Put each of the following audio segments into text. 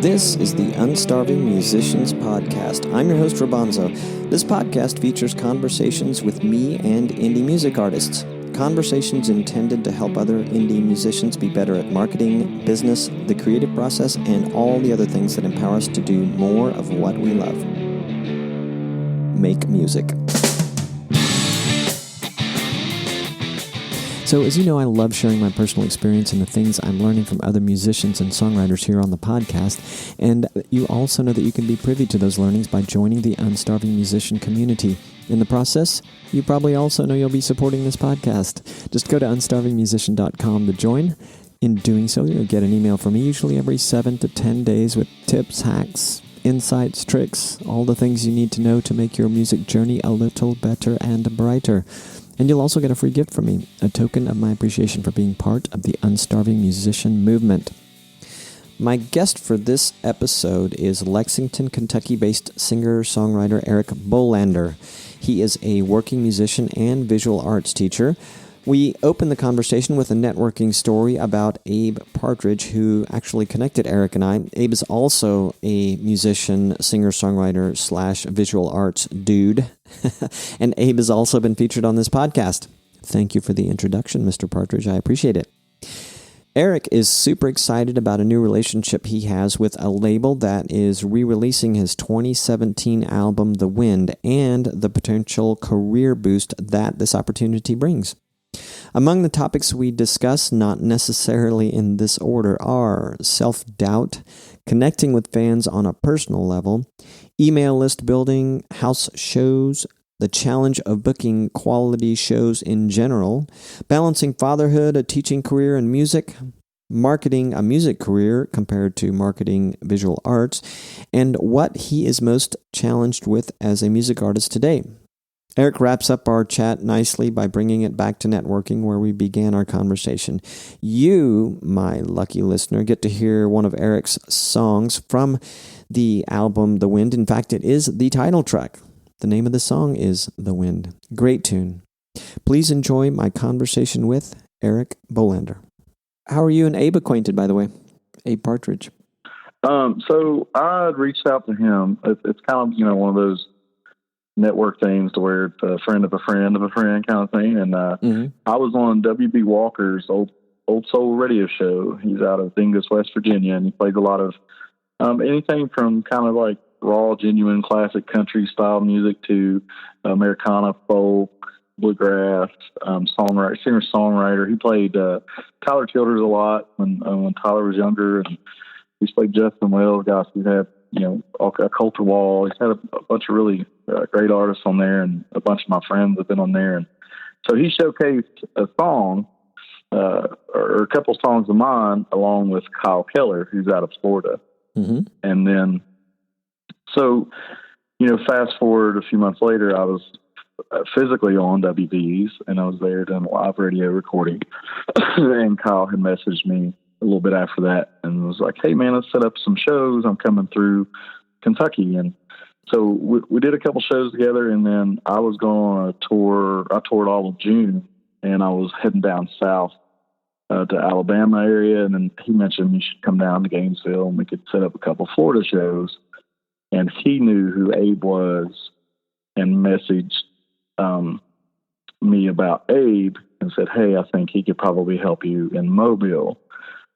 This is the Unstarving Musicians Podcast. I'm your host, Rabanzo. This podcast features conversations with me and indie music artists. Conversations intended to help other indie musicians be better at marketing, business, the creative process, and all the other things that empower us to do more of what we love. Make music. So, as you know, I love sharing my personal experience and the things I'm learning from other musicians and songwriters here on the podcast. And you also know that you can be privy to those learnings by joining the Unstarving Musician community. In the process, you probably also know you'll be supporting this podcast. Just go to unstarvingmusician.com to join. In doing so, you'll get an email from me usually every 7 to 10 days with tips, hacks, insights, tricks, all the things you need to know to make your music journey a little better and brighter. And you'll also get a free gift from me, a token of my appreciation for being part of the Unstarving Musician movement. My guest for this episode is Lexington, Kentucky-based singer-songwriter Eric Bolander. He is a working musician and visual arts teacher. We open the conversation with a networking story about Abe Partridge, who actually connected Eric and I. Abe is also a musician, singer-songwriter / visual arts dude. And Abe has also been featured on this podcast. Thank you for the introduction, Mr. Partridge. I appreciate it. Eric is super excited about a new relationship he has with a label that is re-releasing his 2017 album, The Wind, and the potential career boost that this opportunity brings. Among the topics we discuss, not necessarily in this order, are self-doubt, connecting with fans on a personal level, email list building, house shows, the challenge of booking quality shows in general, balancing fatherhood, a teaching career in music, marketing a music career compared to marketing visual arts, and what he is most challenged with as a music artist today. Eric wraps up our chat nicely by bringing it back to networking where we began our conversation. You, my lucky listener, get to hear one of Eric's songs from the album The Wind. In fact, it is the title track. The name of the song is The Wind. Great tune. Please enjoy my conversation with Eric Bolander. How are you and Abe acquainted, by the way? Abe Partridge. So I reached out to him. It's kind of, one of those network things to where it's a friend of a friend of a friend kind of thing. And I was on W.B. Walker's old soul radio show. He's out of Dingus, West Virginia, and he plays a lot of anything from kind of like raw, genuine, classic country style music to Americana, folk, bluegrass, singer-songwriter. He played Tyler Childers a lot when Tyler was younger, and he's played Justin Wells. Guys, he's had a Culture Wall. He's had a bunch of really great artists on there, and a bunch of my friends have been on there. And so he showcased a song, or a couple songs of mine, along with Kyle Keller, who's out of Florida. Mm-hmm. And then, so, fast forward a few months later, I was physically on WB's, and I was there doing a live radio recording. And Kyle had messaged me a little bit after that and was like, "Hey man, let's set up some shows. I'm coming through Kentucky." And so we did a couple shows together, and then I was going on a tour. I toured all of June, and I was heading down south to Alabama area. And then he mentioned you should come down to Gainesville and we could set up a couple Florida shows. And he knew who Abe was and messaged me about Abe and said, "Hey, I think he could probably help you in Mobile."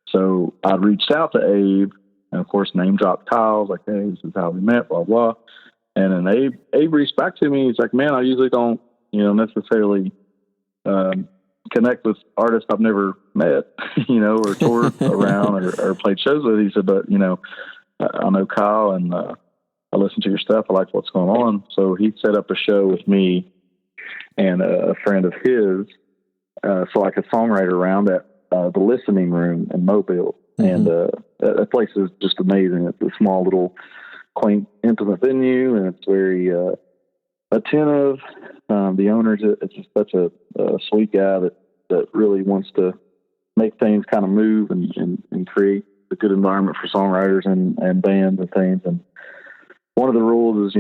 So I reached out to Abe, and of course, name dropped Kyle. Like, "Hey, this is how we met, blah, blah." And then Abe reached back to me. He's like, "Man, I usually don't, necessarily connect with artists I've never met, or toured around or played shows with." He said, "But, I know Kyle, and I listen to your stuff. I like what's going on." So he set up a show with me and a friend of his, for like a songwriter round at the Listening Room in Mobile. Mm-hmm. And that place is just amazing. It's a small little quaint, intimate venue, and it's very attentive. The owner's it's just such a sweet guy that really wants to make things kind of move and create a good environment for songwriters and bands and things. And one of the rules is,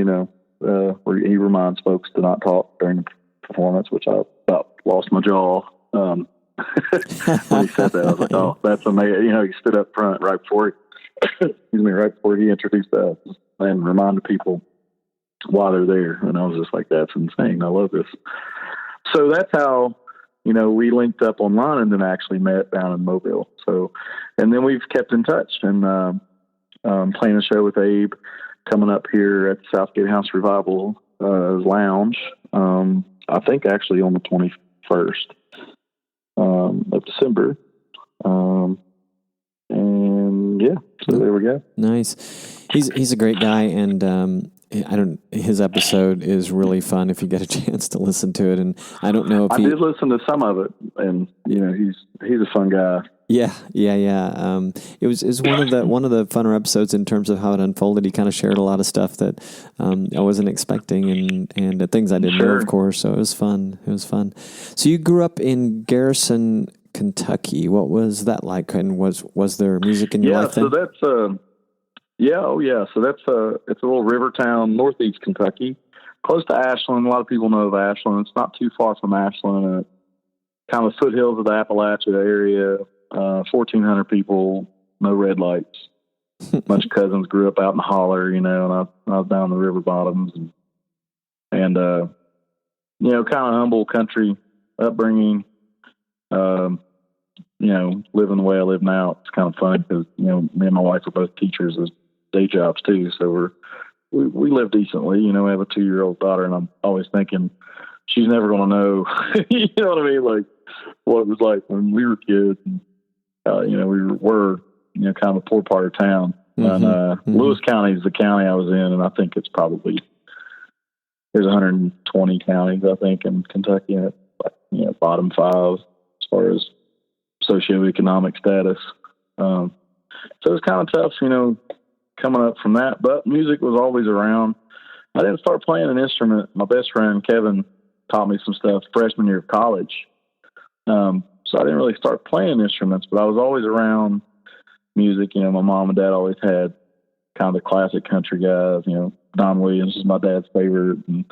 where he reminds folks to not talk during the performance, which I about lost my jaw when he said that. I was like, "Oh, that's amazing." He stood up front right before excuse me, right before he introduced us and reminded people why they're there. And I was just like, that's insane. I love this. So that's how, we linked up online and then actually met down in Mobile. So, and then we've kept in touch and playing a show with Abe coming up here at the Southgate House Revival Lounge. I think actually on the 21st of December. And yeah, so there we go. Nice. He's a great guy, and his episode is really fun if you get a chance to listen to it. And I don't know if I did listen to some of it, and he's a fun guy. Yeah. It was one of the funner episodes in terms of how it unfolded. He kind of shared a lot of stuff that I wasn't expecting, and the things I didn't know, of course. So it was fun. So you grew up in Garrison, Kentucky. What was that like? And was there music in your life then? So that's So that's it's a little river town, northeast Kentucky, close to Ashland. A lot of people know of Ashland. It's not too far from Ashland. Kind of foothills of the Appalachia area. 1,400 people, no red lights. A bunch of cousins grew up out in the holler, and I was down the river bottoms, and kind of humble country upbringing. Living the way I live now, it's kind of fun because, me and my wife are both teachers as day jobs too. So we live decently, we have a 2-year-old daughter, and I'm always thinking she's never going to know, you know what I mean? Like what it was like when we were kids. And, we were, kind of a poor part of town. And Lewis County is the county I was in, and I think it's probably, there's 120 counties, I think, in Kentucky, and it's like, bottom 5 as far as socioeconomic status. So it's kind of tough, coming up from that, but music was always around. I didn't start playing an instrument. My best friend, Kevin, taught me some stuff freshman year of college. So I didn't really start playing instruments, but I was always around music. My mom and dad always had kind of the classic country guys, Don Williams is my dad's favorite, and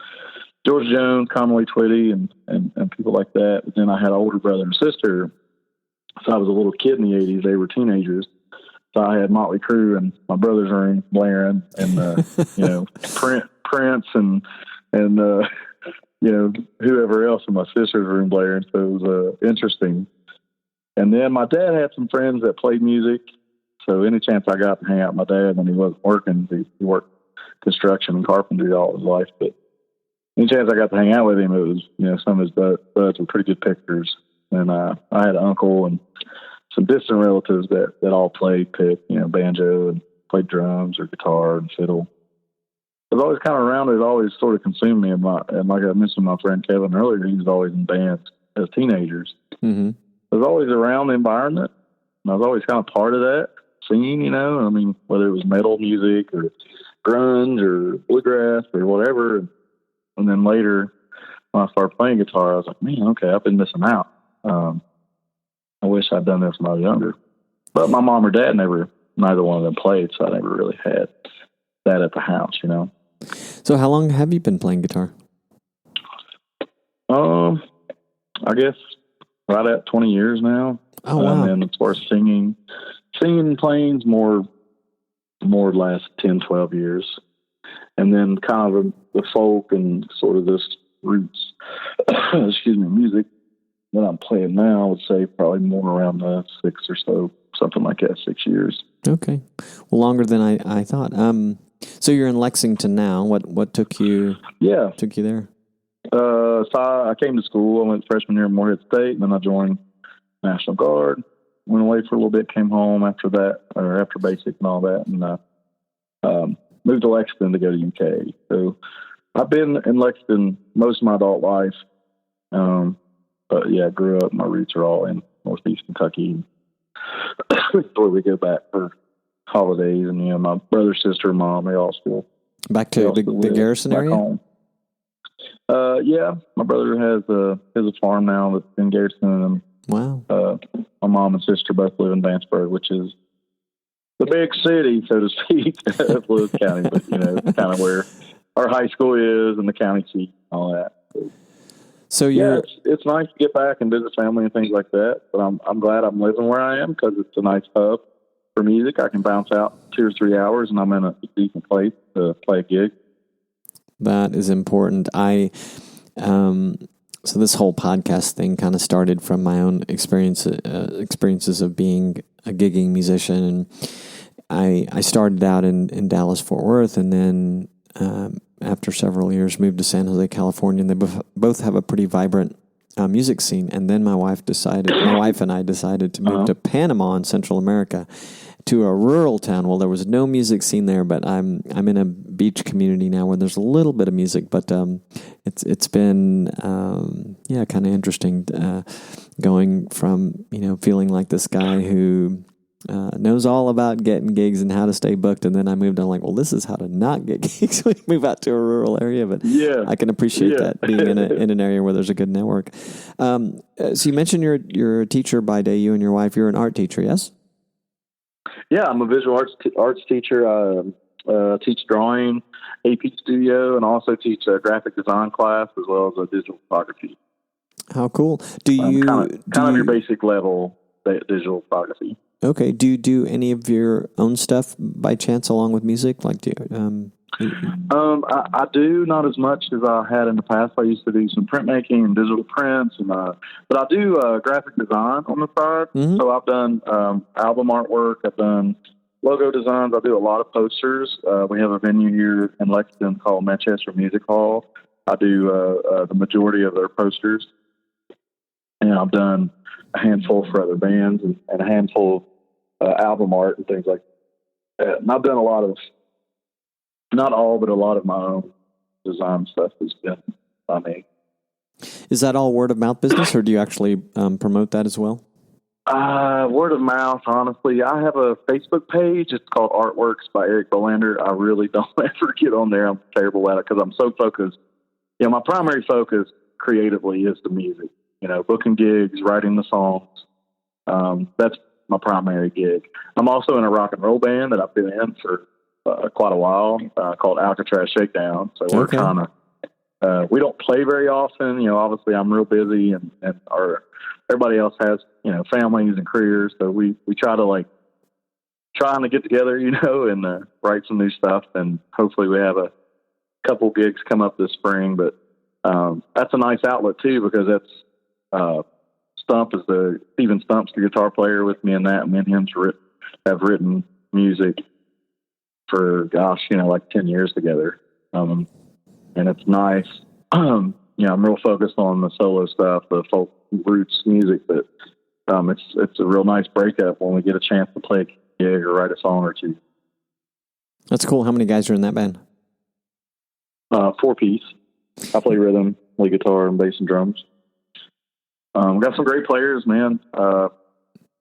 George Jones, Conway Twitty, and people like that. But then I had an older brother and sister. So I was a little kid in the 80s. They were teenagers. So I had Motley Crue in my brother's room blaring, and Prince and whoever else in my sister's room blaring. So it was interesting. And then my dad had some friends that played music. So any chance I got to hang out with my dad when he wasn't working, he worked construction and carpentry all his life. But any chance I got to hang out with him, it was, some of his buds were pretty good pickers. And I had an uncle and some distant relatives that all played banjo and played drums or guitar and fiddle. I was always kind of around it. It always sort of consumed me. And like I mentioned, my friend Kevin earlier, he was always in bands as teenagers. Mm-hmm. I was always around the environment, and I was always kind of part of that scene, I mean, whether it was metal music or grunge or bluegrass or whatever. And then later, when I started playing guitar, I was like, man, okay, I've been missing out. I wish I'd done this when I was younger. But my mom or dad neither one of them played, so I never really had that at the house, So how long have you been playing guitar? I guess right at 20 years now. Oh, wow. And as far as singing and playing more the last 10, 12 years. And then kind of the folk and sort of this roots, music that I'm playing now, I would say probably more around 6 or so, something like that, 6 years. Okay. Well, longer than I thought. So you're in Lexington now. What took you there? So I came to school. I went freshman year at Morehead State, and then I joined National Guard. Went away for a little bit, came home after that, or after basic and all that, and moved to Lexington to go to UK. So I've been in Lexington most of my adult life. But yeah, I grew up. My roots are all in northeast Kentucky. Where we go back for holidays, and my brother, sister, mom, they all still back to the Garrison area. Home. Yeah, my brother has a farm now that's in Garrison. And, wow. My mom and sister both live in Vanceburg, which is the big city, so to speak, of Lewis County. But it's kind of where our high school is, and the county seat, and all that. So it's nice to get back and visit family and things like that. But I'm glad I'm living where I am because it's a nice hub. for music. I can bounce out 2 or 3 hours, and I'm in a decent place to play a gig. That is important. So this whole podcast thing kind of started from my own experiences of being a gigging musician. And I started out in Dallas, Fort Worth, and then after several years moved to San Jose, California. And they both have a pretty vibrant music scene. And then my wife and I decided to move to Panama in Central America, to a rural town. Well, there was no music scene there, but I'm in a beach community now where there's a little bit of music, but it's been kind of interesting going from feeling like this guy who knows all about getting gigs and how to stay booked, and then I moved on like, well, this is how to not get gigs when you move out to a rural area. But I can appreciate that, being in an area where there's a good network. So you mentioned you're a teacher by day. You and your wife, you're an art teacher, yes? Yeah, I'm a visual arts teacher. I teach drawing, AP Studio, and also teach a graphic design class as well as a digital photography. How cool! Do you kind of your basic level digital photography? Okay. Do you do any of your own stuff by chance along with music? Like, I do, not as much as I had in the past. I used to do some printmaking and digital prints, but I do graphic design on the side. Mm-hmm. So I've done album artwork. I've done logo designs. I do a lot of posters. We have a venue here in Lexington called Manchester Music Hall. I do the majority of their posters, and I've done a handful for other bands and a handful of album art and things like that. And I've done a lot of, not all, but a lot of my own design stuff has been by me. Is that all word of mouth business, or do you actually promote that as well? Word of mouth, honestly. I have a Facebook page. It's called Artworks by Eric Bolander. I really don't ever get on there. I'm terrible at it because I'm so focused. My primary focus creatively is the music. Booking gigs, writing the songs. That's my primary gig. I'm also in a rock and roll band that I've been in for quite a while, called Alcatraz Shakedown. So we're kind of, we don't play very often. Obviously I'm real busy and everybody else has, families and careers. So we try to trying to get together, and write some new stuff. And hopefully we have a couple gigs come up this spring, but that's a nice outlet too, because that's, Steven Stump's the guitar player with me in that. Me and him have written music for, 10 years together. And it's nice. I'm real focused on the solo stuff, the folk roots music, but it's a real nice breakup when we get a chance to play a gig or write a song or two. That's cool. How many guys are in that band? 4-piece. I play rhythm, lead guitar, and bass and drums. We got some great players, man.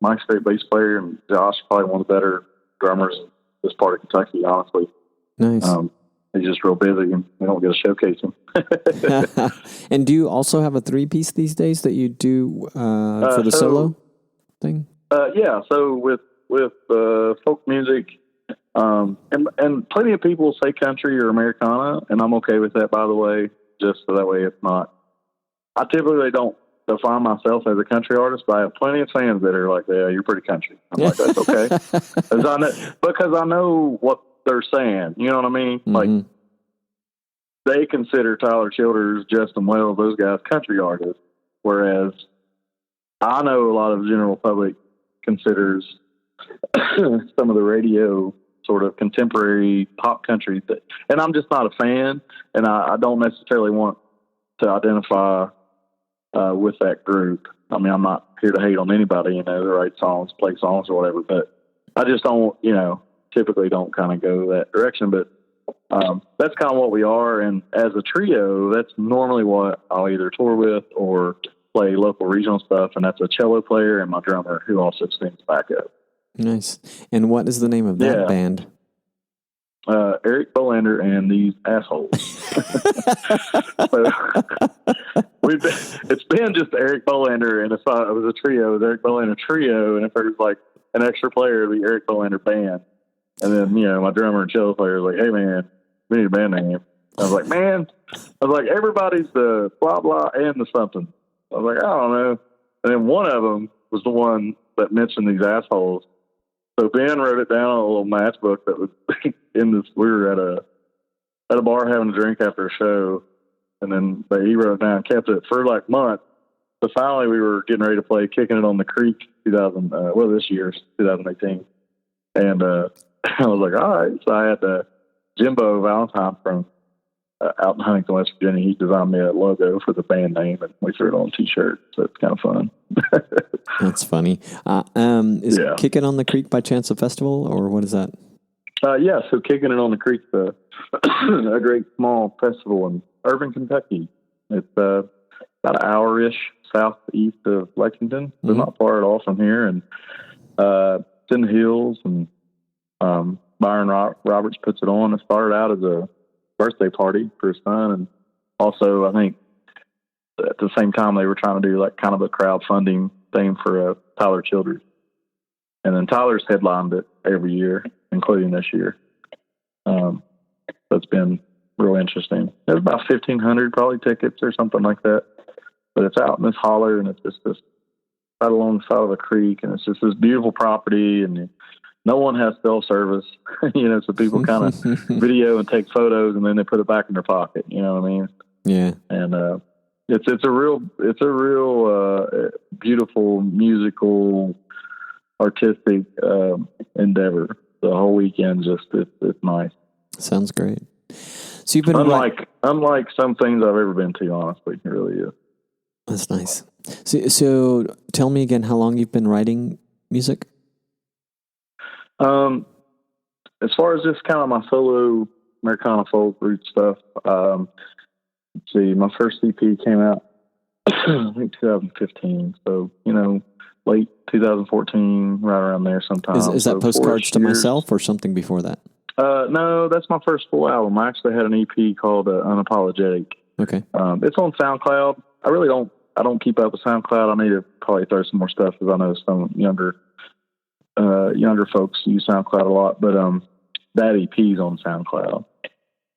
Mike's a great bass player, and Josh, probably one of the better drummers in this part of Kentucky, honestly. Nice. He's just real busy, and we don't get to showcase him. And do you also have a 3-piece these days that you do for the solo thing? Yeah. So with folk music, and plenty of people say country or Americana, and I'm okay with that, by the way, just so that way it's not. I typically don't define myself as a country artist, but I have plenty of fans that are like, yeah, you're pretty country. I'm like, that's okay. Because I know what they're saying. You know what I mean? Mm-hmm. Like, they consider Tyler Childers, Justin Wells, those guys country artists, whereas I know a lot of the general public considers some of the radio sort of contemporary pop country and I'm just not a fan, and I don't necessarily want to identify with that group. I mean, I'm not here to hate on anybody, they write songs, play songs or whatever, but I just don't, typically don't kind of go that direction. But that's kind of what we are. And as a trio, that's normally what I'll either tour with or play local regional stuff. And that's a cello player and my drummer who also sings backup. Nice. And what is the name of that band? Eric Bolander and These Assholes. It's been just Eric Bolander, and if it was a trio, it was Eric Bolander Trio, and if there was like an extra player, it'd be Eric Bolander Band. And then, my drummer and cello player was like, hey man, we need a band name. I was like, everybody's the blah blah and the something. I was like, I don't know. And then one of them was the one that mentioned These Assholes. So Ben wrote it down on a little matchbook that was in this. We were at a bar having a drink after a show, and then he wrote it down, and kept it for like months. So finally, we were getting ready to play "Kicking It on the Creek" this year's 2018, and I was like, all right. So I had Jimbo Valentine from out in Huntington, West Virginia. He designed me a logo for the band name, and we threw it on a T-shirt. So it's kind of fun. That's funny. Is Kicking on the Creek by chance a festival, or what is that? Yeah, so Kicking It on the Creek, a great small festival in Irving, Kentucky. It's about an hour-ish southeast of Lexington, so not far at all from here. And it's in the hills, and Byron Roberts puts it on. It started out as a birthday party for his son, and also I think at the same time they were trying to do like kind of a crowdfunding thing for Tyler Childers. And then Tyler's headlined it every year, including this year. So it's been real interesting. There's about 1,500 probably tickets or something like that. But it's out in this holler, and it's just this right along the side of a creek, and it's just this beautiful property, and no one has cell service, so people kind of video and take photos, and then they put it back in their pocket. You know what I mean? Yeah. And it's a real beautiful musical, artistic endeavor. The whole weekend, it's nice. Sounds great. So you've been unlike some things I've ever been to. Honestly, it really is. That's nice. So tell me again how long you've been writing music. As far as just kind of my solo Americana folk root stuff, let's see, my first EP came out I think 2015. So late 2014, right around there sometime. Is that Postcards to Myself or something before that? No, that's my first full album. I actually had an EP called Unapologetic. Okay. It's on SoundCloud. I don't keep up with SoundCloud. I need to probably throw some more stuff because I know some younger folks use SoundCloud a lot. But that EP's on SoundCloud.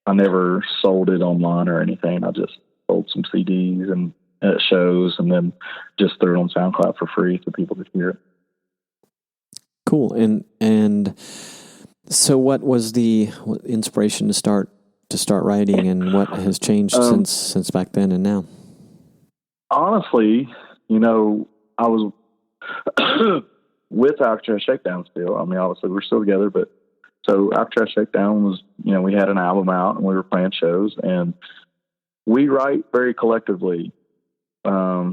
I never sold it online or anything. I just sold some CDs and at shows, and then just threw it on SoundCloud for free so people could hear it. Cool. And so, what was the inspiration to start writing, and what has changed since back then and now? Honestly, I was with Alcatraz Shakedown still. I mean, obviously we're still together, but so Alcatraz Shakedown was, we had an album out and we were playing shows, and we write very collectively.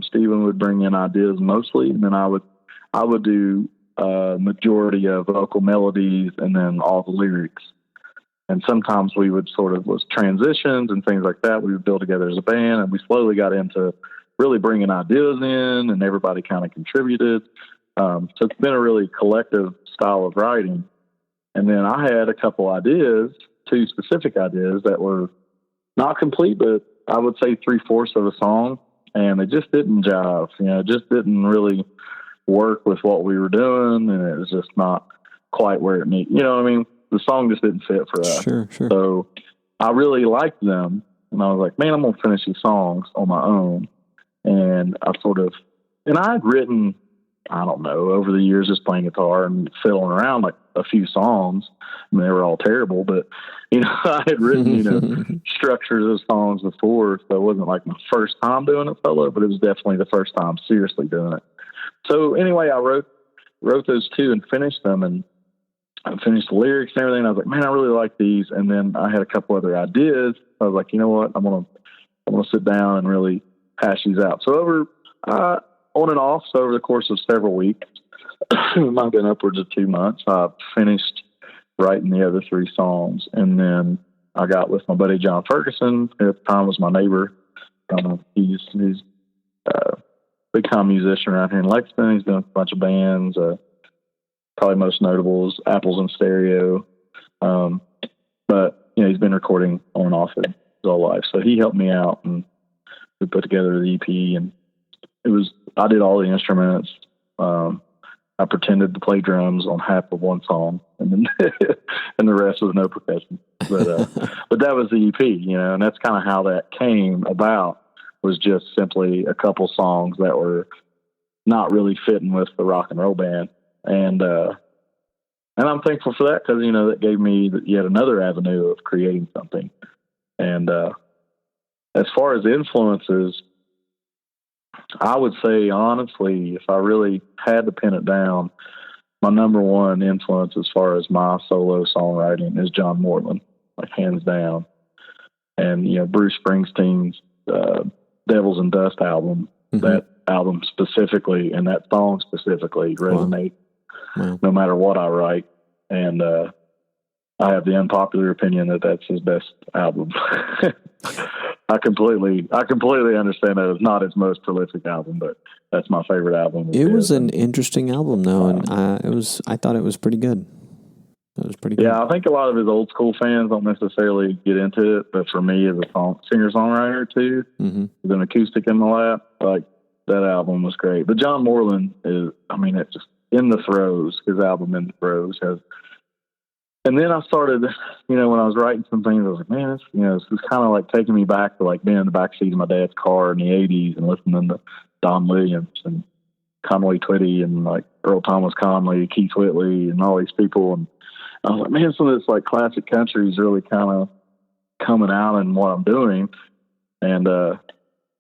Stephen would bring in ideas mostly, and then I would do majority of vocal melodies and then all the lyrics. And sometimes we would sort of was transitions and things like that. We would build together as a band, and we slowly got into really bringing ideas in, and everybody kind of contributed. So it's been a really collective style of writing. And then I had a couple ideas, 2 specific ideas that were not complete, but I would say 3/4 of a song, and it just didn't jive. It just didn't really work with what we were doing, and it was just not quite where it needed. The song just didn't fit for us. Sure. So I really liked them, and I was like, man, I'm going to finish these songs on my own. And I had written, I don't know, over the years just playing guitar and fiddling around like a few songs. I mean, they were all terrible, but, I had written, structures of songs before. So it wasn't like my first time doing it solo, but it was definitely the first time seriously doing it. So anyway, I wrote those 2 and finished them, and I finished the lyrics and everything. I was like, man, I really like these. And then I had a couple other ideas. I was like, you know what? I'm going to sit down and really hash these out. So over, on and off, so over the course of several weeks, it might have been upwards of 2 months, I finished writing the other 3 songs. And then I got with my buddy John Ferguson, who at the time was my neighbor. He's a big time musician around here in Lexington. He's done a bunch of bands. Probably most notable is Apples in Stereo. But he's been recording on and off his whole life. So he helped me out, and we put together the EP, and I did all the instruments. I pretended to play drums on half of one song, and then and the rest was no percussion. But that was the EP, and that's kind of how that came about. Was just simply a couple songs that were not really fitting with the rock and roll band, and And I'm thankful for that because, that gave me yet another avenue of creating something. And as far as influences, I would say, honestly, if I really had to pin it down, my number one influence as far as my solo songwriting is John Morland, like hands down. And, Bruce Springsteen's Devils and Dust album, that album specifically and that song specifically resonate no matter what I write. And I have the unpopular opinion that that's his best album. I completely understand that it's not his most prolific album, but that's my favorite album. It was an interesting album, though, and I thought it was pretty good. It was pretty good. Yeah, I think a lot of his old school fans don't necessarily get into it, but for me as a singer-songwriter too, with an acoustic in my lap, like that album was great. But John Morland it's just In the Throes. His album In the Throes has. And then I started, when I was writing some things, I was like, man, this is kind of like taking me back to like being in the backseat of my dad's car in the '80s and listening to Don Williams and Conway Twitty and like Earl Thomas Conley, Keith Whitley, and all these people. And I was like, man, some of this like classic country is really kind of coming out in what I'm doing. And so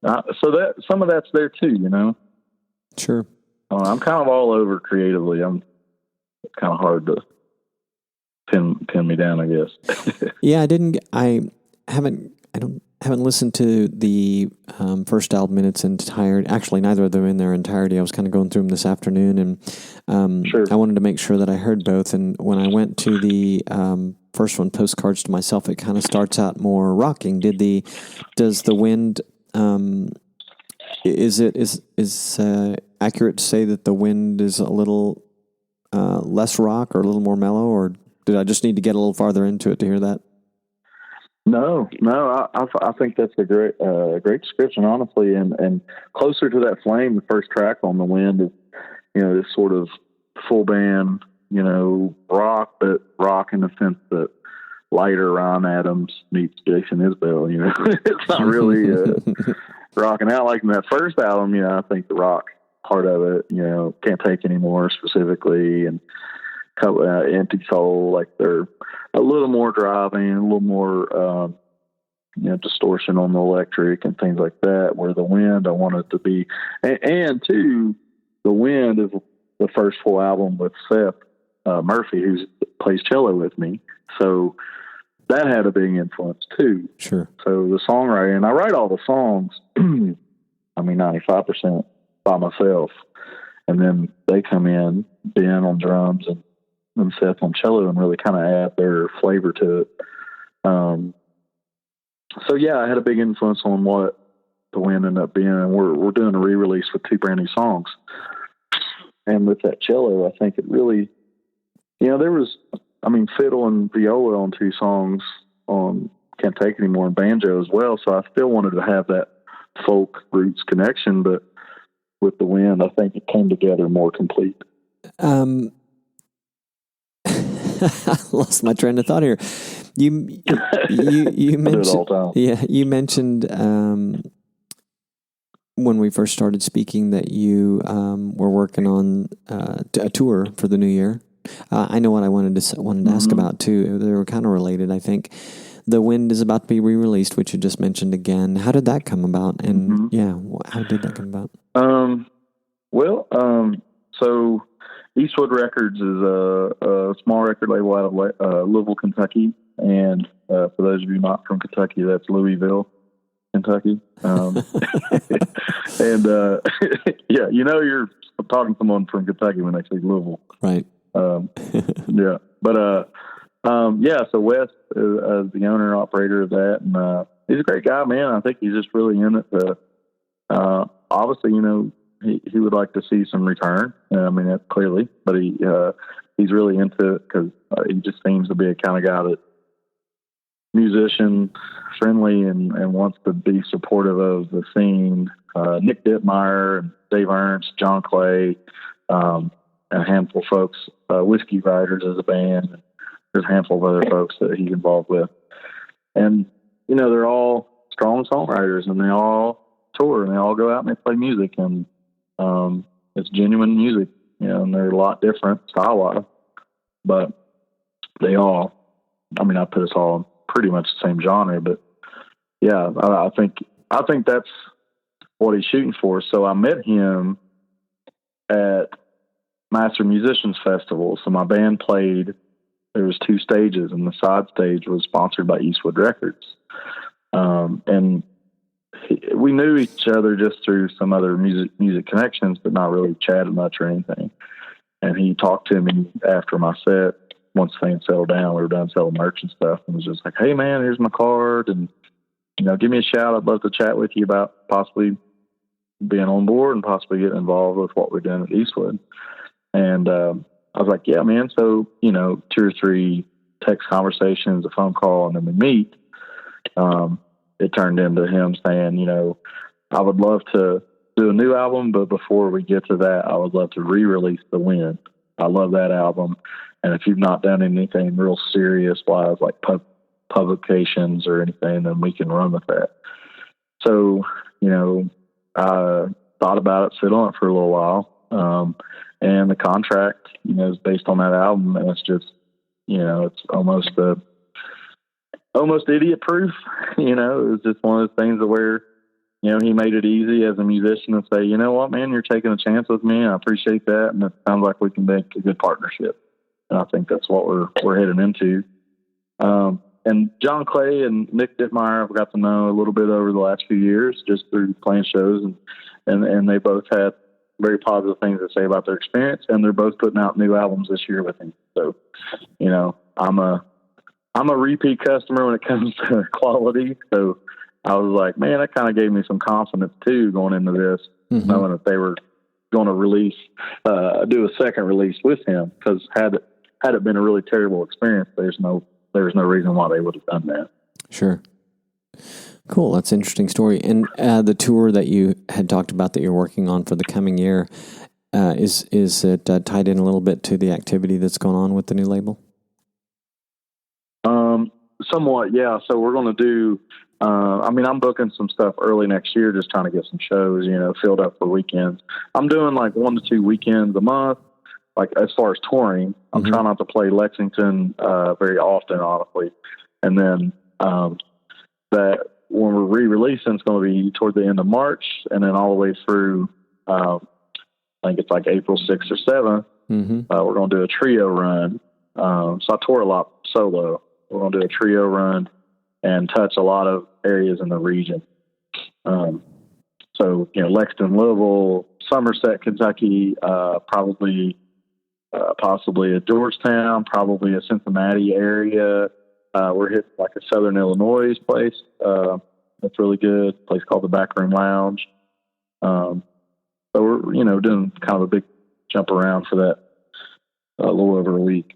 that some of that's there too, Sure. I'm kind of all over creatively. It's kind of hard to pin me down, I guess. Yeah, I haven't listened to the first album in its entirety. Actually, neither of them in their entirety. I was kind of going through them this afternoon, and Sure. I wanted to make sure that I heard both. And when I went to the first one, Postcards to Myself, it kind of starts out more rocking. Does the Wind? Is accurate to say that the Wind is a little less rock or a little more mellow, or did I just need to get a little farther into it to hear that? No, I think that's a great description, honestly, and Closer to That Flame, the first track on The Wind, is this sort of full band, rock, but rock in the sense that lighter Ron Adams meets Jason Isbell. It's not really rocking out like in that first album. I think the rock part of it, Can't Take Anymore specifically, and Empty Soul, like they're a little more driving, a little more distortion on the electric and things like that, where The Wind I want it to be, and too, The Wind is the first full album with Seth Murphy, who plays cello with me, so that had a big influence too. Sure. So the songwriting, and I write all the songs 95% by myself, and then they come in, Ben on drums and Seth on cello, and really kind of add their flavor to it. So yeah, I had a big influence on what The Wind ended up being, and we're doing a re-release with 2 brand new songs. And with that cello, I think it really, there was, fiddle and viola on 2 songs on Can't Take Anymore, and banjo as well. So I still wanted to have that folk roots connection, but with The Wind, I think it came together more complete. I lost my train of thought here. You mentioned, you mentioned when we first started speaking that you were working on a tour for the new year. I know what I wanted to ask about too. They were kind of related, I think. The Wind is about to be re-released, which you just mentioned again. How did that come about? And how did that come about? So Eastwood Records is a small record label out of Louisville, Kentucky. And for those of you not from Kentucky, that's Louisville, Kentucky. And you're talking to someone from Kentucky when they say Louisville. Right. Yeah. But so Wes is the owner and operator of that. And he's a great guy, man. I think he's just really in it. Obviously, he would like to see some return. That's clearly, but he's really into it because he just seems to be a kind of guy that musician friendly and wants to be supportive of the scene. Nick Dittmeyer and Dave Ernst, John Clay, a handful of folks, Whiskey Riders as a band. There's a handful of other folks that he's involved with. And, they're all strong songwriters, and they all tour, and they all go out and they play music, and it's genuine music, and they're a lot different style-wise. but they all, I mean, I put us all in pretty much the same genre, but yeah, I think that's what he's shooting for. So I met him at Master Musicians Festival. So my band played, there was 2 stages, and the side stage was sponsored by Eastwood Records. And we knew each other just through some other music connections, but not really chatted much or anything. And he talked to me after my set, once things settled down, we were done selling merch and stuff, and was just like, "Hey man, here's my card, and give me a shout. I'd love to chat with you about possibly being on board and possibly getting involved with what we're doing at Eastwood." And I was like, "Yeah, man." So 2 or 3 text conversations, a phone call, and then we meet. It turned into him saying, "I would love to do a new album, but before we get to that, I would love to re-release The Wind. I love that album. And if you've not done anything real serious wise, like publications or anything, then we can run with that." So, I thought about it, sit on it for a little while. And the contract, is based on that album. And it's just, it's almost idiot proof. It was just one of those things where, he made it easy as a musician to say, "You know what, man, you're taking a chance with me. I appreciate that. And it sounds like we can make a good partnership." And I think that's what we're heading into. And John Clay and Nick Dittmeyer, I've got to know a little bit over the last few years, just through playing shows, and they both had very positive things to say about their experience, and they're both putting out new albums this year with him. So, I'm a repeat customer when it comes to quality. So I was like, man, that kind of gave me some confidence too, going into this, knowing that they were going to do a second release with him, because had it been a really terrible experience, there's no reason why they would have done that. Sure. Cool. That's an interesting story. And the tour that you had talked about that you're working on for the coming year, is it tied in a little bit to the activity that's going on with the new label? Somewhat, yeah. So we're going to do, I'm booking some stuff early next year, just trying to get some shows, filled up for weekends. I'm doing like 1 to 2 weekends a month. Like as far as touring, I'm trying not to play Lexington very often, honestly. And then that when we're re-releasing, it's going to be toward the end of March, and then all the way through, I think it's like April 6th or 7th. We're going to do a trio run. So I tour a lot solo. We're going to do a trio run and touch a lot of areas in the region. So, Lexington, Louisville, Somerset, Kentucky, possibly a Georgetown, probably a Cincinnati area. We're hitting like a Southern Illinois place. That's really good. A place called the Backroom Lounge. So we're, doing kind of a big jump around for that a little over a week.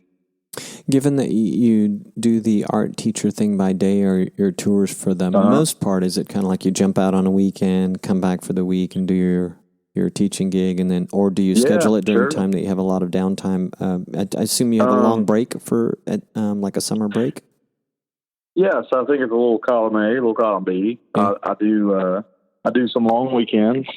Given that you do the art teacher thing by day, or your tours for the most part, is it kind of like you jump out on a weekend, come back for the week and do your teaching gig, and then, or do you schedule it during time that you have a lot of downtime? I assume you have a long break for like a summer break? Yeah, so I think it's a little column A, a little column B. I do some long weekends.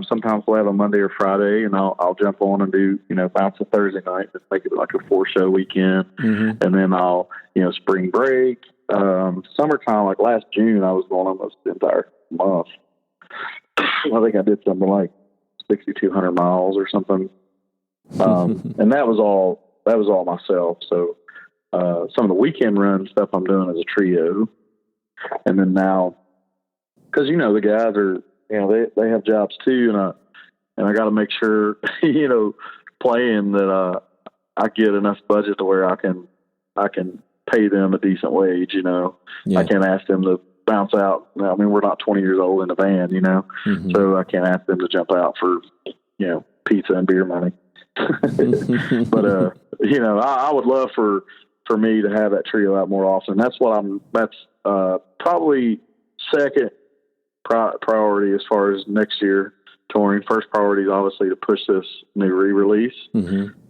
Sometimes we'll have a Monday or Friday, and I'll jump on and do, bounce a Thursday night, just make it like a 4-show weekend. And then I'll, spring break, summertime, like last June, I was going almost the entire month. I think I did something like 6,200 miles or something. And that was all myself. So, some of the weekend run stuff I'm doing as a trio. And then now, cause the guys are, they have jobs too. And I got to make sure, playing that, I get enough budget to where I can pay them a decent wage, I can't ask them to bounce out. I mean, we're not 20 years old in a band, so I can't ask them to jump out for, pizza and beer money. But, I would love for me to have that trio out more often. That's probably second priority as far as next year touring. First priority is obviously to push this new re-release.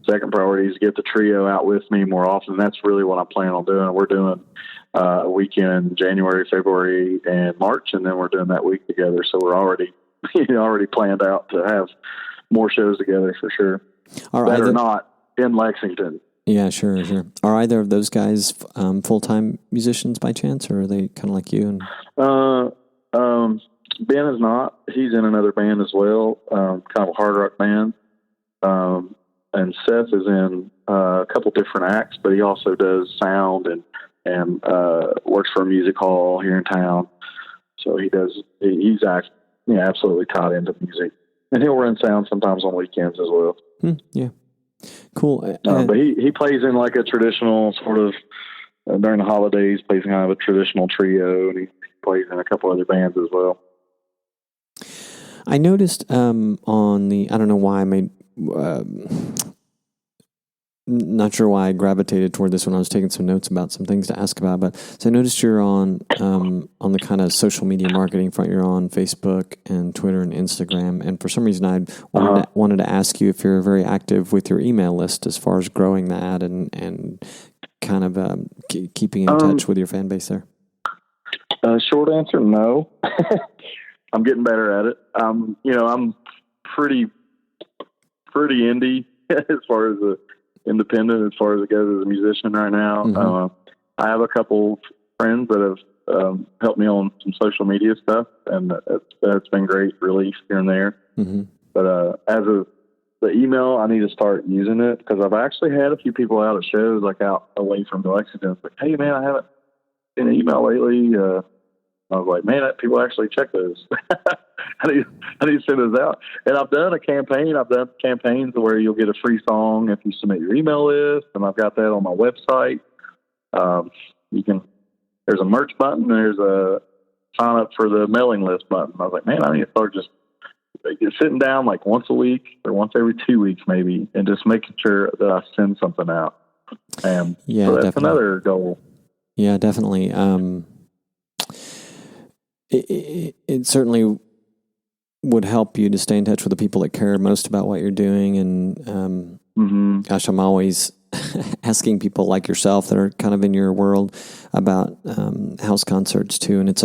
Second priority is get the trio out with me more often. That's really what I'm planning on doing. We're doing a weekend January, February, and March, and then we're doing that week together. So we're already planned out to have more shows together for sure. All right, that are not in Lexington. Yeah, sure. Are either of those guys full-time musicians by chance, or are they kind of like you? Ben is not. He's in another band as well, kind of a hard rock band. And Seth is in a couple different acts, but he also does sound and works for a music hall here in town. So he's absolutely tied into music, and he'll run sound sometimes on weekends as well. Yeah, cool. But he plays in like a traditional sort of during the holidays, plays kind of a traditional trio, and he plays in a couple other bands as well. I noticed on the, I don't know why I made, not sure why I gravitated toward this when I was taking some notes about some things to ask about, but so I noticed you're on the kind of social media marketing front. You're on Facebook and Twitter and Instagram, and for some reason I wanted to ask you if you're very active with your email list as far as growing that and kind of keeping in touch with your fan base there. Short answer, no. I'm getting better at it. I'm pretty indie as far as independent as far as it goes as a musician right now. Mm-hmm. I have a couple friends that have helped me on some social media stuff, and that's been great relief here and there. Mm-hmm. But as of the email, I need to start using it because I've actually had a few people out at shows, like out away from Lexington. It's like, hey man, I haven't seen an email lately. I was like, man, people actually check those. I need to send those out. And I've done a campaign. I've done campaigns where you'll get a free song if you submit your email list, and I've got that on my website. There's a merch button. There's a sign up for the mailing list button. I was like, man, I need to start just sitting down like once a week or once every 2 weeks maybe, and just making sure that I send something out. And so that's definitely another goal. Yeah, definitely. It certainly would help you to stay in touch with the people that care most about what you're doing. And gosh, I'm always asking people like yourself that are kind of in your world about house concerts too. And it's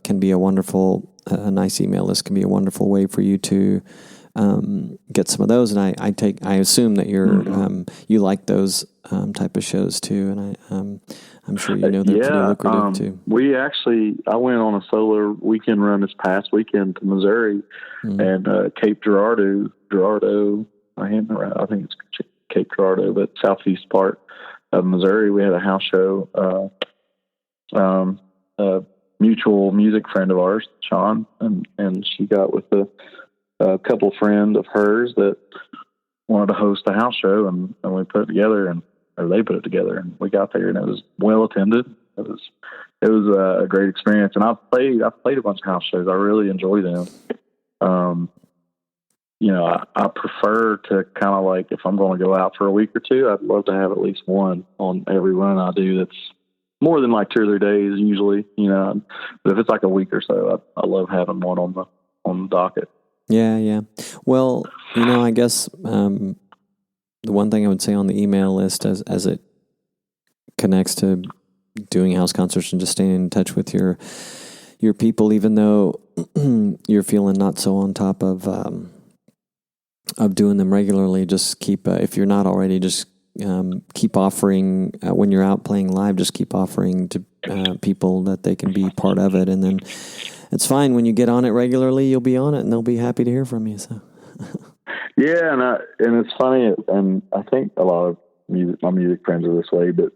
can be a wonderful, nice email list can be a wonderful way for you to get some of those. And I assume that you like those type of shows too. And I'm sure you know they're pretty lucrative too. I went on a solar weekend run this past weekend to Missouri and Cape Girardeau. I think it's Cape Girardeau, but southeast part of Missouri. We had a house show. A mutual music friend of ours, Sean, and she got with a couple friend of hers that wanted to host a house show, and we put it together, or they put it together, and we got there, and it was well attended. It was a great experience, and I've played a bunch of house shows. I really enjoy them. I prefer to kind of like, if I'm going to go out for a week or two, I'd love to have at least one on every run I do that's more than like 2 or 3 days usually, but if it's like a week or so, I love having one on the docket. Yeah. Well, I guess the one thing I would say on the email list as it connects to doing house concerts and just staying in touch with your people, even though you're feeling not so on top of doing them regularly, just keep, if you're not already, just keep offering, when you're out playing live, just keep offering to people that they can be part of it. And then it's fine. When you get on it regularly, you'll be on it and they'll be happy to hear from you. So. Yeah. And it's funny. And I think a lot of my music friends are this way, but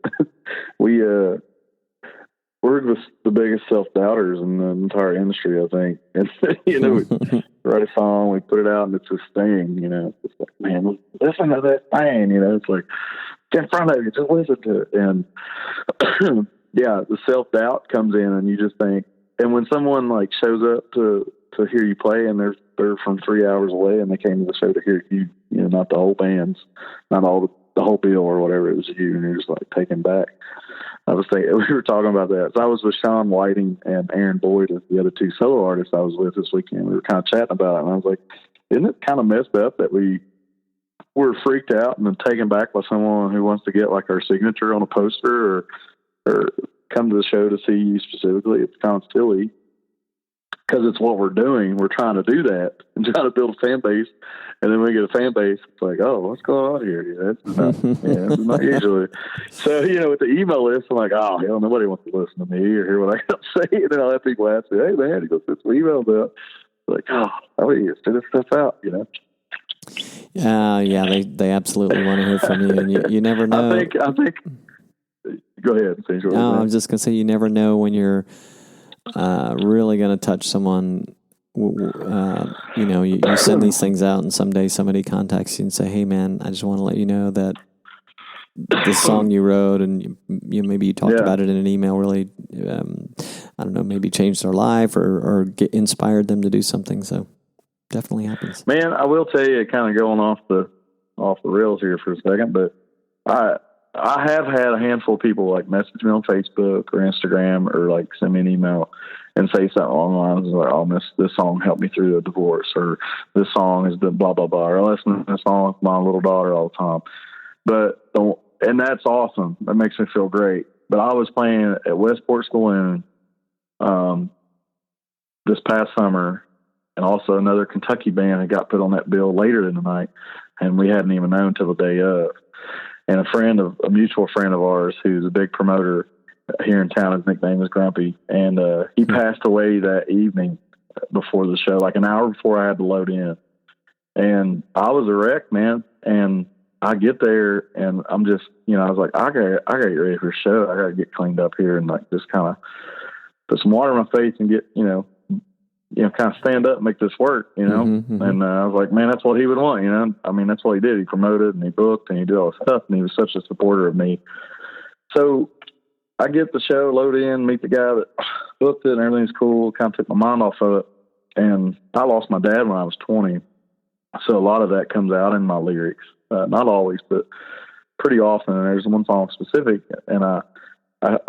we're the biggest self-doubters in the entire industry, I think. And, we write a song, we put it out, and it's this thing, it's like, man, listen to that thing, it's like, get in front of you, just listen to it. And yeah, the self-doubt comes in, and you just think, and when someone like shows up to hear you play, and they're from 3 hours away, and they came to the show to hear you, not the whole band's, not all the whole bill or whatever, it was you, and you're just like taken back. I was thinking, we were talking about that. So I was with Sean Whiting and Aaron Boyd, the other 2 solo artists I was with this weekend. We were kind of chatting about it, and I was like, isn't it kind of messed up that we were freaked out and then taken back by someone who wants to get like our signature on a poster or come to the show to see you specifically? It's kind of silly. because it's what we're doing. We're trying to do that and trying to build a fan base. And then we get a fan base. It's like, oh, what's going on here? This is not usually. So, with the email list, I'm like, oh, hell, nobody wants to listen to me or hear what I got to say. And then I'll have people ask me, hey, man, you go send some emails out. Like, oh, how do you send this stuff out, Yeah, they absolutely want to hear from you, and you never know. I think. Go ahead. No, I was just gonna say you never know when you're really gonna touch someone. You send these things out, and someday somebody contacts you and say, "Hey, man, I just want to let you know that this song you wrote, and maybe you talked about it in an email, really, I don't know, maybe changed their life or inspired them to do something." So. Definitely happens. Man, I will tell you, kind of going off the rails here for a second, but I have had a handful of people like message me on Facebook or Instagram or like send me an email and say something along the lines like, "Oh, this song helped me through a divorce," or "This song is the blah blah blah," or "I listen to this song with my little daughter all the time." And that's awesome. That makes me feel great. But I was playing at Westport Saloon this past summer. And also another Kentucky band that got put on that bill later in the night, and we hadn't even known till the day of. And a mutual friend of ours, who's a big promoter here in town, his nickname is Grumpy, and he passed away that evening before the show, like an hour before I had to load in. And I was a wreck, man. And I get there, and I'm just, I was like, I gotta get ready for a show. I gotta get cleaned up here and like just kind of put some water in my face and get, kind of stand up and make this work, Mm-hmm. And I was like, man, that's what he would want, I mean, that's what he did. He promoted and he booked and he did all this stuff, and he was such a supporter of me. So I get the show, load in, meet the guy that booked it, and everything's cool, kind of took my mind off of it. And I lost my dad when I was 20. So a lot of that comes out in my lyrics. Not always, but pretty often. And there's one song specific. And I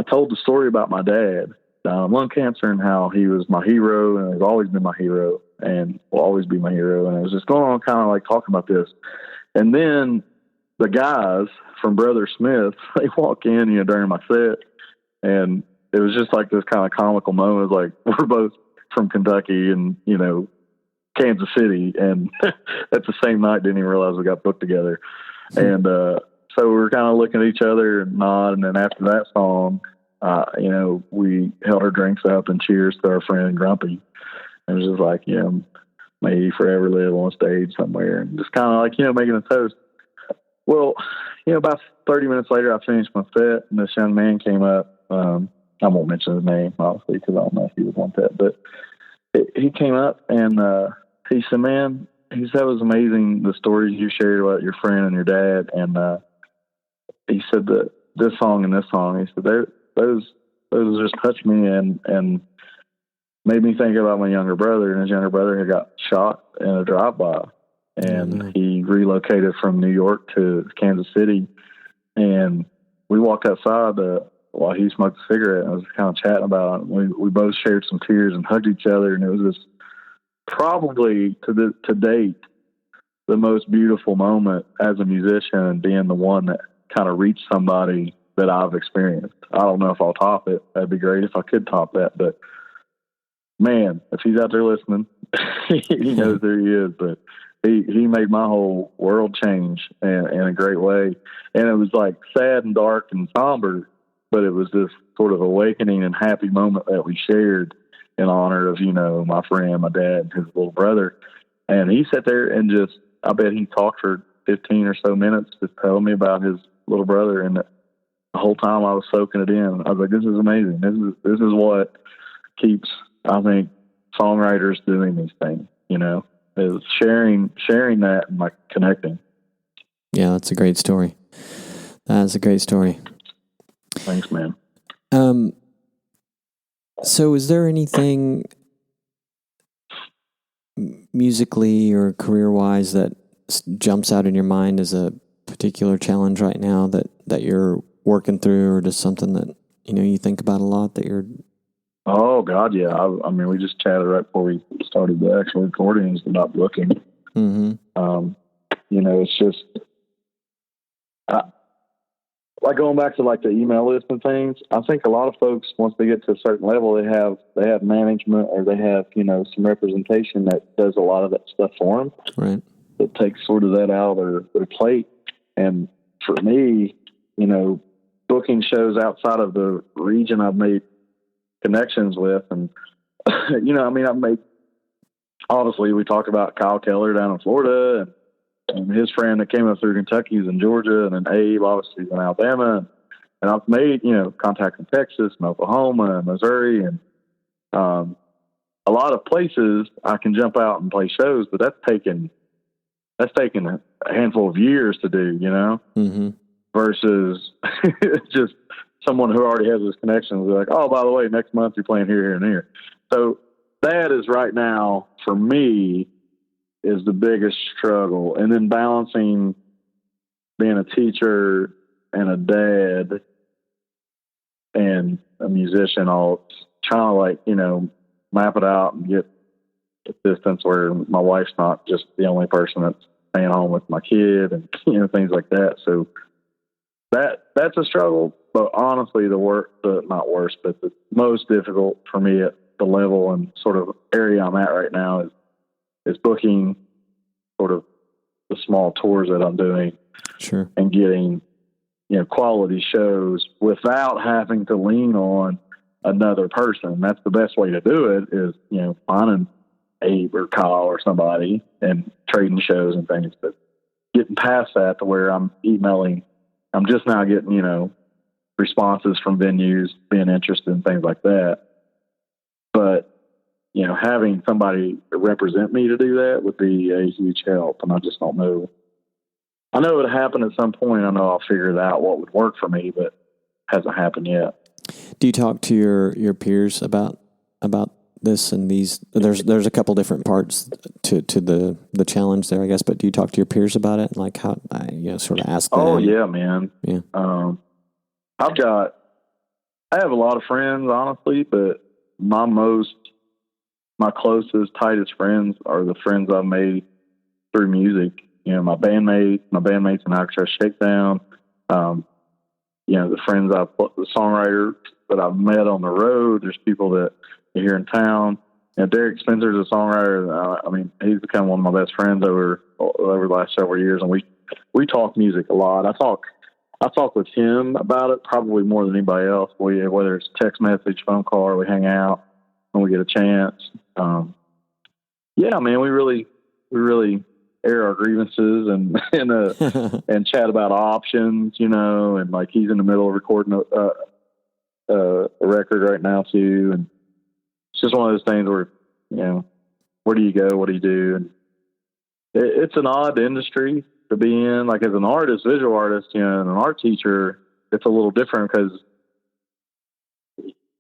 told the story about my dad dying of lung cancer and how he was my hero and has always been my hero and will always be my hero. And I was just going on kind of like talking about this. And then the guys from Brother Smith, they walk in, during my set, and it was just like this kind of comical moment. It was like, we're both from Kentucky and, Kansas City. And at the same night, didn't even realize we got booked together. And, so we were kind of looking at each other and nod. And then after that song, we held our drinks up and cheers to our friend Grumpy. It was just like, may he forever live on stage somewhere, and just kind of like, making a toast. Well, about 30 minutes later, I finished my set, and this young man came up. I won't mention his name, obviously, because I don't know if he would want that, but he came up and he said, man, he said, it was amazing, the stories you shared about your friend and your dad. And he said that this song and this song, he said, those just touched me and made me think about my younger brother. And his younger brother had got shot in a drive-by, and he relocated from New York to Kansas City. And we walked outside while he smoked a cigarette, and I was kind of chatting about it. We both shared some tears and hugged each other. And it was just probably to date the most beautiful moment as a musician, and being the one that kind of reached somebody that I've experienced. I don't know if I'll top it. That'd be great if I could top that, but man, if he's out there listening, he knows who he is. But he made my whole world change in a great way. And it was like sad and dark and somber, but it was this sort of awakening and happy moment that we shared in honor of, my friend, my dad, and his little brother. And he sat there and just, I bet he talked for 15 or so minutes, just telling me about his little brother. And the whole time I was soaking it in. I was like, this is amazing. This is what keeps, I think, songwriters doing these things, is sharing that and like connecting. Yeah, that's a great story. That's a great story. Thanks, man. So is there anything musically or career-wise that jumps out in your mind as a particular challenge right now that you're working through, or just something that, you think about a lot that you're... Oh, God, yeah. I mean, we just chatted right before we started the actual recordings about looking. Mm-hmm. It's just... like going back to like the email list and things, I think a lot of folks, once they get to a certain level, they have management, or they have, some representation that does a lot of that stuff for them. Right. That takes sort of that out of their plate. And for me, booking shows outside of the region I've made connections with, and I've made, obviously we talked about Kyle Keller down in Florida, and his friend that came up through Kentucky is in Georgia, and then Abe obviously is in Alabama, and I've made contact in Texas and Oklahoma and Missouri, and a lot of places I can jump out and play shows, but that's taken a handful of years to do, Mm-hmm. versus just someone who already has those connections. They're like, oh, by the way, next month you're playing here, here, and here. So that is right now for me is the biggest struggle. And then balancing being a teacher and a dad and a musician, all trying to map it out and get assistance where my wife's not just the only person that's staying home with my kid and, things like that. So that's a struggle, but honestly, the most difficult for me at the level and sort of area I'm at right now is booking sort of the small tours that I'm doing. Sure. And getting, quality shows without having to lean on another person. That's the best way to do it is, finding Abe or Kyle or somebody and trading shows and things, but getting past that to where I'm emailing, I'm just now getting, responses from venues being interested in things like that. But, having somebody represent me to do that would be a huge help. And I just don't know. I know it would happen at some point. I know I'll figure it out what would work for me, but it hasn't happened yet. Do you talk to your peers about this and these? There's a couple different parts to the challenge there, I guess. But do you talk to your peers about it? Like how sort of ask them? Oh yeah, man. Yeah. I have a lot of friends, honestly, but my closest, tightest friends are the friends I've made through music. My bandmates in Alcatraz Shakedown. The friends the songwriters that I've met on the road. There's people that are here in town. Derek Spencer's a songwriter. He's become one of my best friends over the last several years, and we talk music a lot. I talk with him about it probably more than anybody else. Whether it's text message, phone call, or we hang out when we get a chance. We really air our grievances and and chat about options, and like he's in the middle of recording a record right now too. And it's just one of those things where, where do you go? What do you do? And it's an odd industry to be in. Like as an artist, visual artist, and an art teacher, it's a little different because,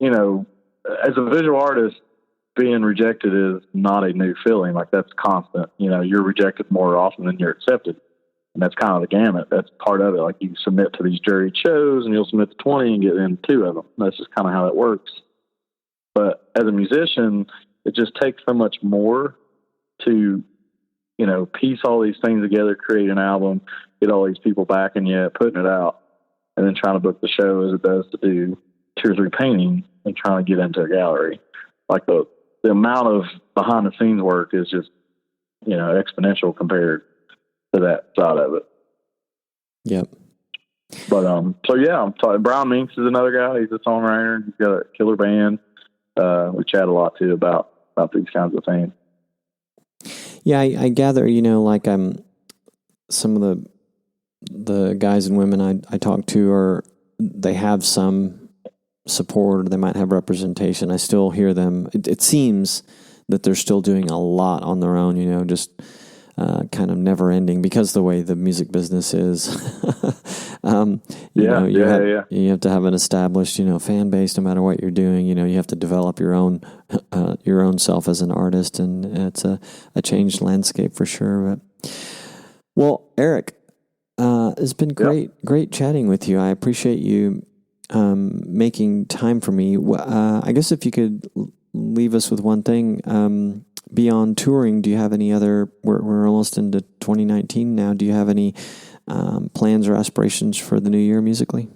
as a visual artist, being rejected is not a new feeling. Like that's constant. You're rejected more often than you're accepted. And that's kind of the gamut. That's part of it. Like you submit to these juried shows and you'll submit to 20 and get in 2 of them. That's just kind of how it works. But as a musician, it just takes so much more to, piece all these things together, create an album, get all these people backing you, putting it out, and then trying to book the show as it does to do 2 or 3 paintings and trying to get into a gallery. Like the amount of behind the scenes work is just, exponential compared to that side of it. Yep. But, so yeah, I'm talking, Brian Minks is another guy. He's a songwriter. He's got a killer band. We chat a lot too about these kinds of things. Yeah. I gather, like some of the guys and women I talk to they have some support, or they might have representation. I still hear them. It seems that they're still doing a lot on their own, just kind of never ending because the way the music business is. You have to have an established, fan base no matter what you're doing. You have to develop your own self as an artist, and it's a changed landscape for sure. Well, Eric, it's been great chatting with you. I appreciate you making time for me. I guess if you could leave us with one thing, beyond touring, do you have any other, we're almost into 2019 now, do you have any plans or aspirations for the new year musically?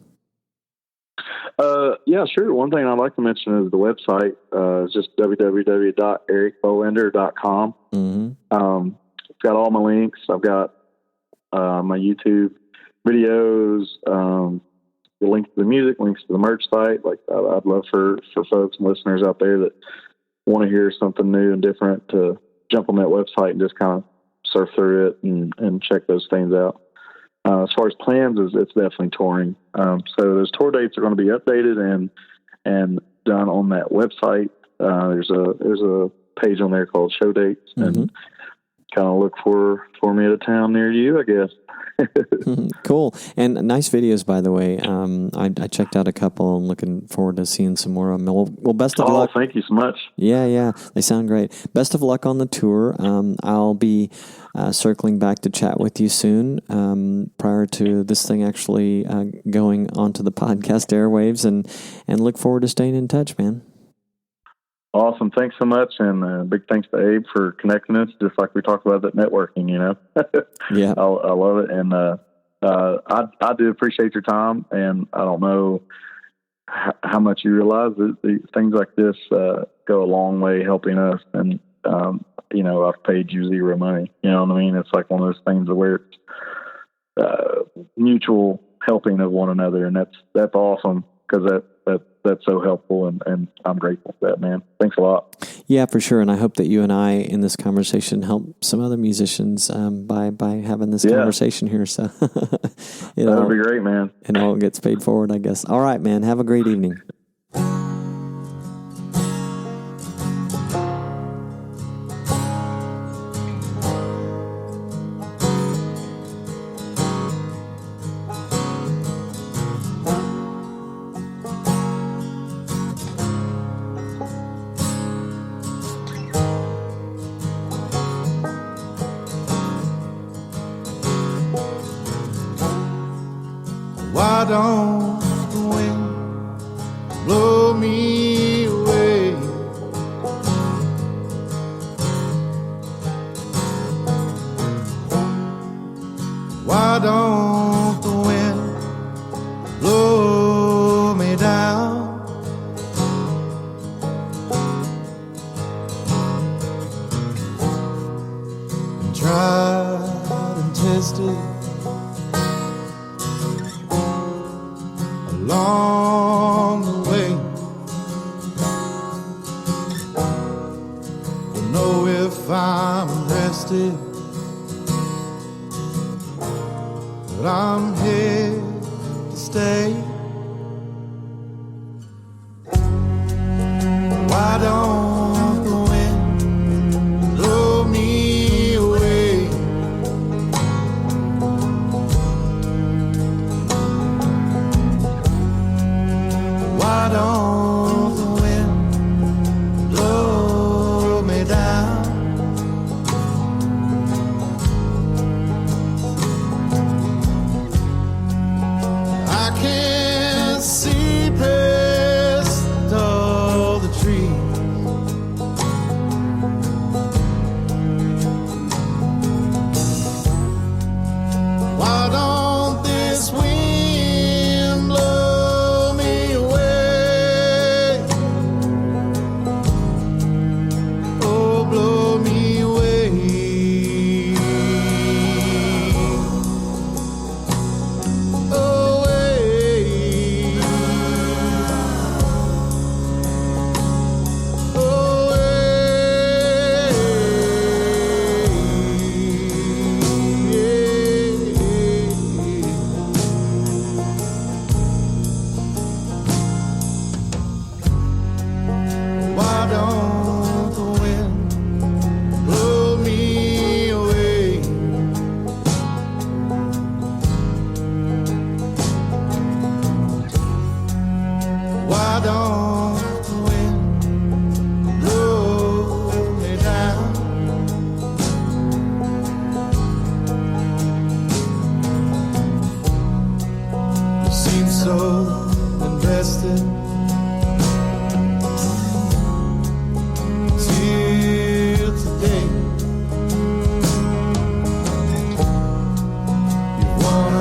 Yeah, sure. One thing I'd like to mention is the website. It's just www.ericbolander.com. It's got all my links. I've got my YouTube videos, the link to the music, links to the merch site. Like, I'd love for folks and listeners out there that want to hear something new and different to jump on that website and just kind of surf through it and check those things out. As far as plans, it's definitely touring. So those tour dates are going to be updated and done on that website. There's a page on there called Show Dates, and kind of look for me at a town near you, I guess. Cool. And nice videos, by the way. I checked out a couple. I'm looking forward to seeing some more of them. Well, best of luck. Thank you so much. Yeah. They sound great. Best of luck on the tour. I'll be circling back to chat with you soon, prior to this thing actually going onto the podcast airwaves, and look forward to staying in touch, man. Awesome. Thanks so much. And big thanks to Abe for connecting us, just like we talked about that networking, Yeah. I love it. And I do appreciate your time. And I don't know how much you realize that things like this go a long way helping us. And, I've paid you zero money. You know what I mean? It's like one of those things where it's mutual helping of one another. And that's awesome, because that's so helpful, and I'm grateful for that, man. Thanks a lot. Yeah, for sure. And I hope that you and I in this conversation help some other musicians by having this conversation here. So that would be great, man. And all gets paid forward, I guess. All right, man. Have a great evening. Why don't the wind blow me away? Why don't the wind blow me down? And tried and tested along the way, to know if I'm rested, but I'm here to stay. Why don't the wind blow me away? Why don't the wind blow me down? I can't see past all the trees. Why don't this wind blow me away? Oh, blow me away. Why don't the wind blow me away? Why don't the wind blow me down? You seem so invested till today. You want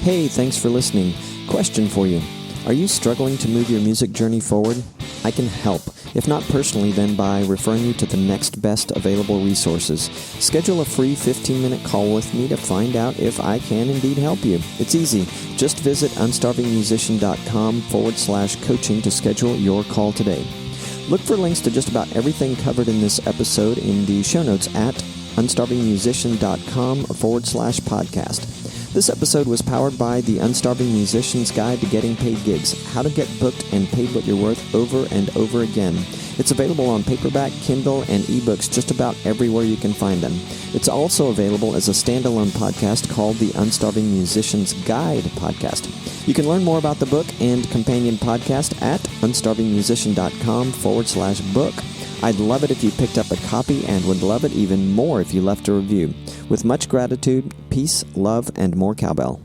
Hey, thanks for listening. Question for you. Are you struggling to move your music journey forward? I can help. If not personally, then by referring you to the next best available resources. Schedule a free 15-minute call with me to find out if I can indeed help you. It's easy. Just visit unstarvingmusician.com/coaching to schedule your call today. Look for links to just about everything covered in this episode in the show notes at unstarvingmusician.com/podcast. This episode was powered by the Unstarving Musician's Guide to Getting Paid Gigs, how to get booked and paid what you're worth over and over again. It's available on paperback, Kindle, and ebooks just about everywhere you can find them. It's also available as a standalone podcast called the Unstarving Musician's Guide podcast. You can learn more about the book and companion podcast at unstarvingmusician.com/book. I'd love it if you picked up a copy and would love it even more if you left a review. With much gratitude, peace, love, and more cowbell.